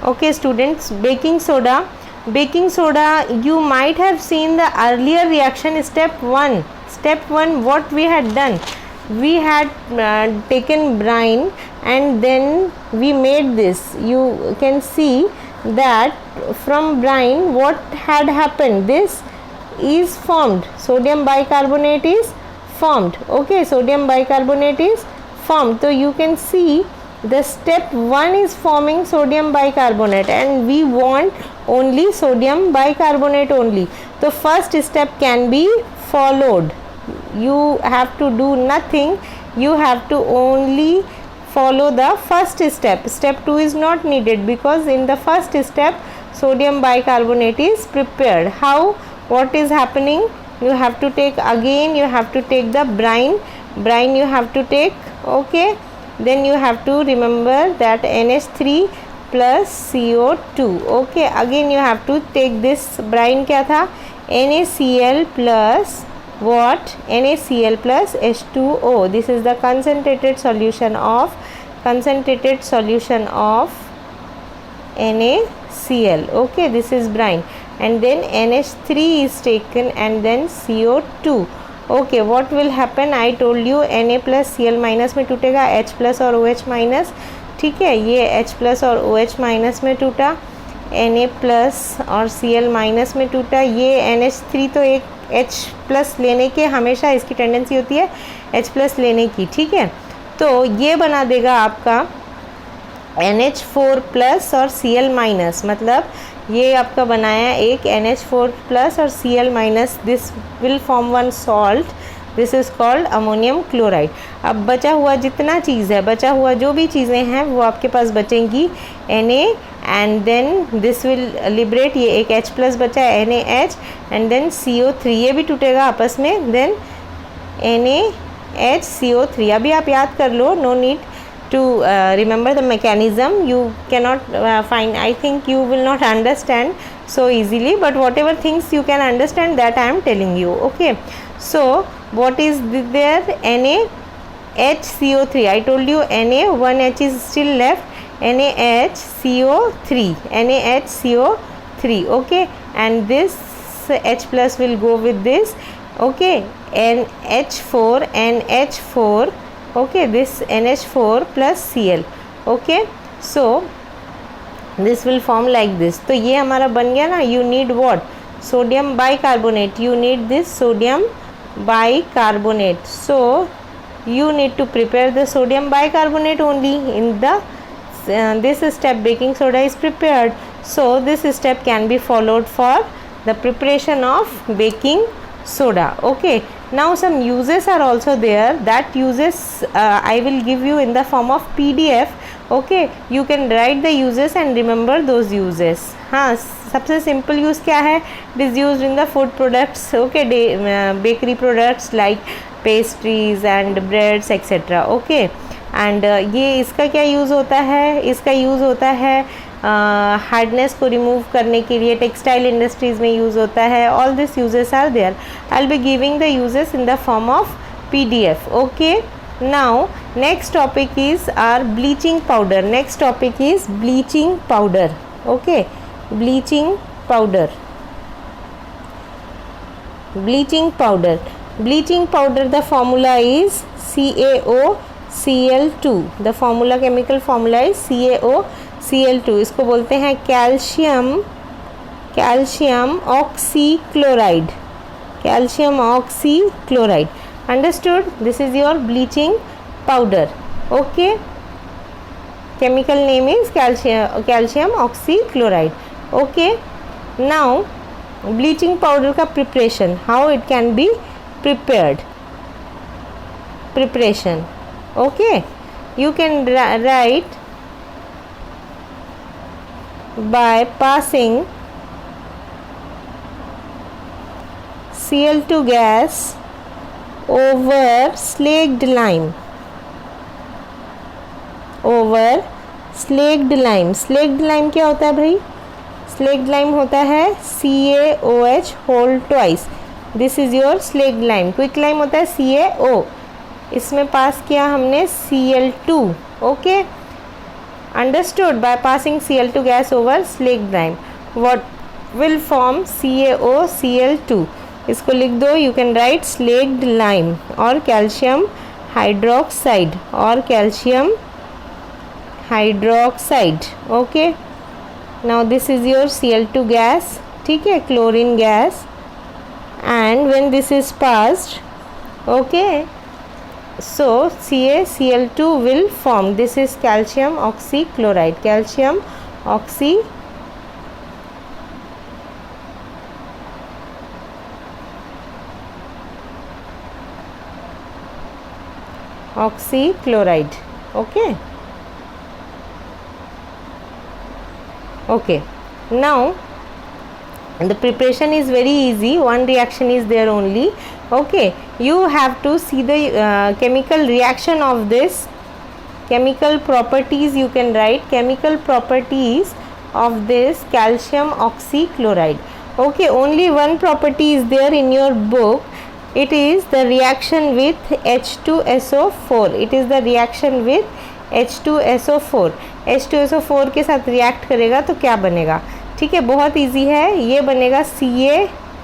Okay students, baking soda. Baking soda, you might have seen the earlier reaction step 1. Step 1, what we had done? We had taken brine and then we made this. You can see that from brine what had happened, this is formed, sodium bicarbonate is formed. Okay, sodium bicarbonate is formed. So you can see the step 1 is forming sodium bicarbonate and we want only sodium bicarbonate only. The first step can be followed. You have to do nothing, you have to only follow the first step. Step 2 is not needed because in the first step sodium bicarbonate is prepared. How? What is happening? You have to take again, you have to take the brine you have to take. Okay, then you have to remember that NH3 plus CO2. Okay, again you have to take this brine, क्या था? NaCl plus what? NaCl plus H2O. This is the concentrated solution of NaCl. Okay, this is brine, and then NH3 is taken and then CO2. Okay, what will happen? I told you Na plus Cl minus में टूटेगा, H plus और OH minus. ठीक है, ये H plus और OH minus में टूटा, Na plus और Cl minus में टूटा, ये NH3 तो एक H plus लेने के हमेशा इसकी टेंडेंसी होती है H plus लेने की. ठीक है, तो ये बना देगा आपका NH4 प्लस और Cl माइनस, मतलब ये आपका बनाया एक NH4 प्लस और Cl minus. This will form one salt, this is called ammonium chloride. अब बचा हुआ जितना चीज़ है, बचा हुआ जो भी चीज़ें हैं वो आपके पास बचेंगी Na and then this will liberate. ये एक H प्लस बचा है NaH एंड देन CO3, ये भी टूटेगा आपस में, देन NaHCO3. अभी आप याद कर लो, no need to remember the mechanism. You cannot find, I think you will not understand so easily, but whatever things you can understand that I am telling you. Okay, so what is there? NaHCO3. I told you Na, one H is still left, NaHCO3, NaHCO3. Okay, and this H plus will go with this. Okay, NH4, NH4. Okay, this NH4 plus Cl. Okay, so this will form like this. तो ये हमारा बन गया ना. You need what? Sodium bicarbonate. You need this sodium bicarbonate. So you need to prepare the sodium bicarbonate only. In the this step baking soda is prepared. So this step can be followed for the preparation of baking soda. Okay, now some uses are also there. That uses I will give you in the form of PDF. Okay, you can write the uses and remember those uses. हाँ, सबसे simple use क्या है? It is used in the food products. Okay, bakery products like pastries and breads etc. Okay, and ये इसका क्या use होता है? इसका यूज़ होता है हार्डनेस को रिमूव करने के लिए, टेक्सटाइल इंडस्ट्रीज़ में यूज़ होता है. All this uses are there. I will be giving the uses in the form of PDF. Okay, now next topic is our bleaching powder. Next topic is bleaching powder. Okay, bleaching powder. Bleaching powder. Bleaching powder, the formula is CaOCl2. The formula, chemical formula is CaOCl2. इसको बोलते हैं calcium oxychloride. Calcium oxychloride. Understood? This is your bleaching powder. Okay, chemical name is calcium oxychloride. Okay, now bleaching powder का preparation, how it can be prepared. Preparation. Okay, you can write by passing Cl2 gas over slaked lime. Over slaked lime. Slaked lime क्या होता है भाई? Slaked lime होता है CaOH whole twice. This is your slaked lime. Quick lime होता है CaO. इसमें पास किया हमने Cl2. Okay, Understood? By passing Cl2 gas over slaked lime, what will form CaOCl2? इसको लिख दो. You can write slaked lime or calcium hydroxide or calcium hydroxide. Okay. Now this is your Cl2 gas. ठीक है, chlorine gas. And when this is passed, okay, so CaCl2 will form. This is calcium oxychloride. Calcium oxychloride. Okay. Okay. Now the preparation is very easy. One reaction is there only. Okay, you have to see the chemical reaction of this. Chemical properties, you can write chemical properties of this calcium oxychloride. Okay, only one property is there in your book. It is the reaction with H2SO4. It is the reaction with H2SO4. H2SO4 के साथ react करेगा तो क्या बनेगा? ठीक है, बहुत easy है. ये बनेगा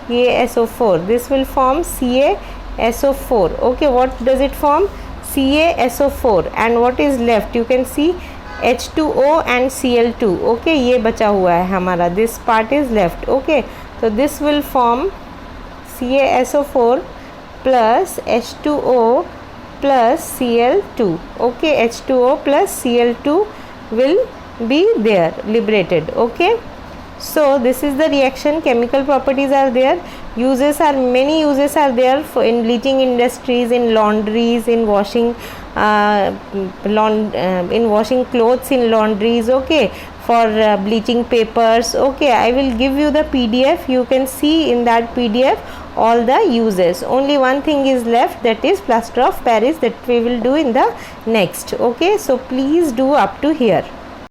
CaSO4. This will form CaSO4. Okay, what does it form? CaSO4. And what is left? You can see H2O and Cl2. Okay, ये बचा हुआ है हमारा. This part is left. Okay, तो this will form CaSO4 plus H2O plus Cl2. Okay, H2O plus Cl2 will be there, liberated. Okay, so this is the reaction. Chemical properties are there. Uses are, many uses are there for in bleaching industries, in laundries, in washing in washing clothes in laundries. Okay, for bleaching papers. Okay, I will give you the PDF. You can see in that PDF all the uses. Only one thing is left, that is plaster of Paris, that we will do in the next. Okay, so please do up to here.